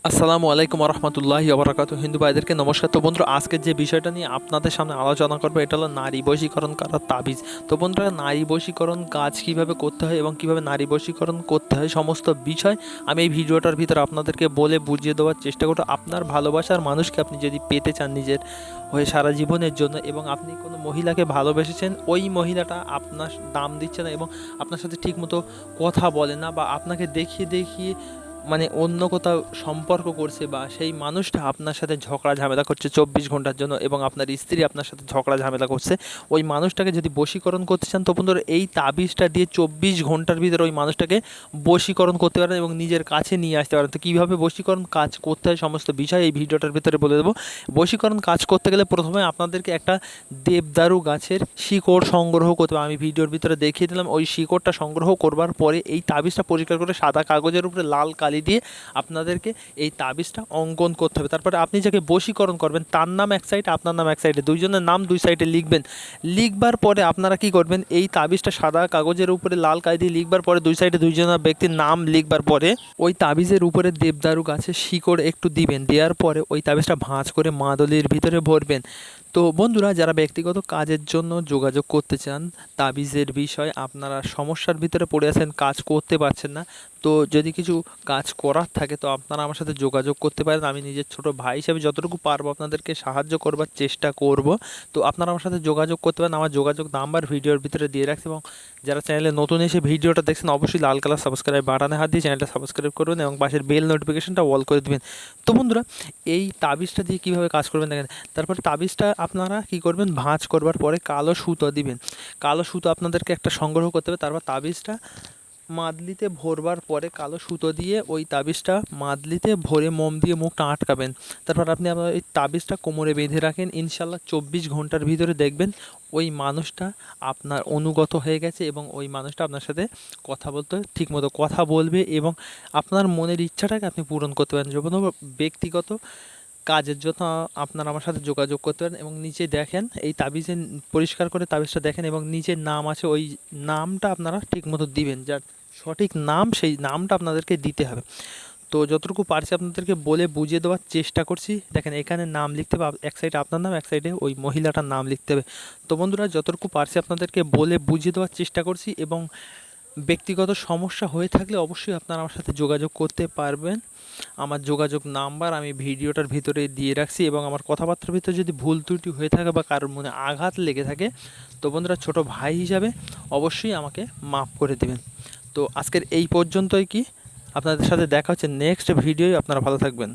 আসসালামু আলাইকুম রহমতুল্লাহি ওবরাকাতু। হিন্দু ভাইদেরকে নমস্কার। তো বন্ধুরা, আজকের যে বিষয়টা নিয়ে আপনাদের সামনে আলোচনা করবো এটা হলো নারী বশীকরণ করার তাবিজ। তো বন্ধুরা, নারী বশীকরণ কাজ কিভাবে করতে হয় এবং কিভাবে নারী বশীকরণ করতে হয় সমস্ত বিষয় আমি এই ভিডিওটার ভিতরে আপনাদেরকে বলে বুঝিয়ে দেওয়ার চেষ্টা করব। আপনার ভালোবাসার মানুষকে আপনি যদি পেতে চান নিজের হয়ে সারা জীবনের জন্য, এবং আপনি কোনো মহিলাকে ভালোবেসেছেন, ওই মহিলাটা আপনার দাম দিচ্ছে না এবং আপনার সাথে ঠিকমতো কথা বলে না, বা আপনাকে দেখিয়ে দেখিয়ে মানে অন্য কোথাও সম্পর্ক করছে, বা সেই মানুষটা আপনার সাথে ঝগড়া ঝামেলা করছে 24 ঘন্টার জন্য, এবং আপনার স্ত্রী আপনার সাথে ঝগড়া ঝামেলা করছে, ওই মানুষটাকে যদি বশীকরণ করতে চান তো বন্ধুরা এই তাবিজটা দিয়ে 24 ঘন্টার ভিতরে ওই মানুষটাকে বশীকরণ করতে পারেন এবং নিজের কাছে নিয়ে আসতে পারেন। তো কীভাবে বশীকরণ কাজ করতে হয় সমস্ত বিষয় এই ভিডিওটার ভিতরে বলে দেবো। বশীকরণ কাজ করতে গেলে প্রথমে আপনাদেরকে একটা দেবদারু গাছের শিকড় সংগ্রহ করতে হবে। আমি ভিডিওর ভিতরে দেখিয়ে দিলাম। ওই শিকড়টা সংগ্রহ করবার পরে এই তাবিজটা পরিষ্কার করে সাদা কাগজের উপরে লাল কালি দিয়ে আপনাদেরকে এই তাবিজটা অঙ্কন করতে হবে। তারপরে আপনি যাকে বশীকরণ করবেন তার নাম এক সাইডে, আপনার নাম এক সাইডে, দুইজনের নাম দুই সাইডে লিখবেন। লিখবার পরে আপনারা কি করবেন, এই তাবিজটা সাদা কাগজের উপরে লাল কালি দিয়ে লিখবার পরে দুই সাইডে দুইজনের ব্যক্তির নাম লিখবার পরে ওই তাবিজের উপরে দেবদারু গাছের শিকড় একটু দিবেন। দেওয়ার পরে ওই তাবিজটা ভাঁজ করে মাদলির ভিতরে ভরবেন। তো বন্ধুরা, যারা ব্যক্তিগত কাজের জন্য যোগাযোগ করতে চান, তাবিজের বিষয় আপনারা সমস্যার ভিতরে পড়ে আছেন, কাজ করতে পারছেন না, তো যদি কিছু কাজ করার থাকে তো আপনারা আমার সাথে যোগাযোগ করতে পারেন। আমি নিজের ছোট ভাই হিসেবে যতটুকু পারবো আপনাদেরকে সাহায্য করবার চেষ্টা করব। তো আপনারা আমার সাথে যোগাযোগ করতে পারেন। আমার যোগাযোগ নাম্বার ভিডিওর ভিতরে দিয়ে রাখছি, এবং যারা চ্যানেলে নতুন এসে ভিডিওটা দেখছেন অবশ্যই লাল কালার সাবস্ক্রাইব বাটনে হাত দিয়ে চ্যানেলটা সাবস্ক্রাইব করবেন এবং পাশের বেল নোটিফিকেশনটা অল করে দেবেন। তো বন্ধুরা, এই তাবিজটা দিয়ে কীভাবে কাজ করবেন দেখেন। তারপরে তাবিজটা আপনারা কি করবেন, ভাঁজ করবার পরে কালো সুতো দিবেন। কালো সুতো আপনাদেরকে একটা সংগ্রহ করতে হবে। তারপর তাবিজটা মাদলিতে ভরবার পরে কালো সুতো দিয়ে ওই তাবিজটা মাদলিতে ভরে মোম দিয়ে মুখটা আটকাবেন। তারপর আপনি আপনার এই তাবিজটা কোমরে বেঁধে রাখেন। ইনশাল্লাহ 24 ঘন্টার ভিতরে দেখবেন ওই মানুষটা আপনার অনুগত হয়ে গেছে এবং ওই মানুষটা আপনার সাথে কথা বলতে ঠিকমতো কথা বলবে এবং আপনার মনের ইচ্ছাটাকে আপনি পূরণ করতে পারেন। যখন ব্যক্তিগত কাজের জন্য আপনারা আমার সাথে যোগাযোগ করতে পারেন। এবং নিচে দেখেন এই তাবিজে পরিষ্কার করে তাবিজটা দেখেন এবং নিচের নাম আছে, ওই নামটা আপনারা ঠিকমতো দিবেন। যার সঠিক নাম সেই নামটা আপনাদেরকে দিতে হবে। তো যতটুকু পারছি আপনাদেরকে বলে বুঝিয়ে দেওয়ার চেষ্টা করছি। দেখেন এখানে নাম লিখতে হবে, এক সাইডে আপনার নাম, এক সাইডে ওই মহিলাটার নাম লিখতে হবে। তো বন্ধুরা, যতটুকু পারছি আপনাদেরকে বলে বুঝিয়ে দেওয়ার চেষ্টা করছি, এবং ব্যক্তিগত সমস্যা হয়ে থাকলে অবশ্যই আপনারা আমার সাথে যোগাযোগ করতে পারবেন। আমার যোগাযোগ নাম্বার আমি ভিডিওটার ভিতরে দিয়ে রাখছি, এবং আমার কথাবার্তার ভিতরে যদি ভুল ত্রুটি হয়ে থাকে বা কারোর মনে আঘাত লেগে থাকে তো বন্ধুরা, ছোট ভাই হিসাবে অবশ্যই আমাকে মাফ করে দেবেন। তো আজকের এই পর্যন্তই, কি আপনাদের সাথে দেখা হচ্ছে নেক্সট ভিডিওয়। আপনারা ভালো থাকবেন।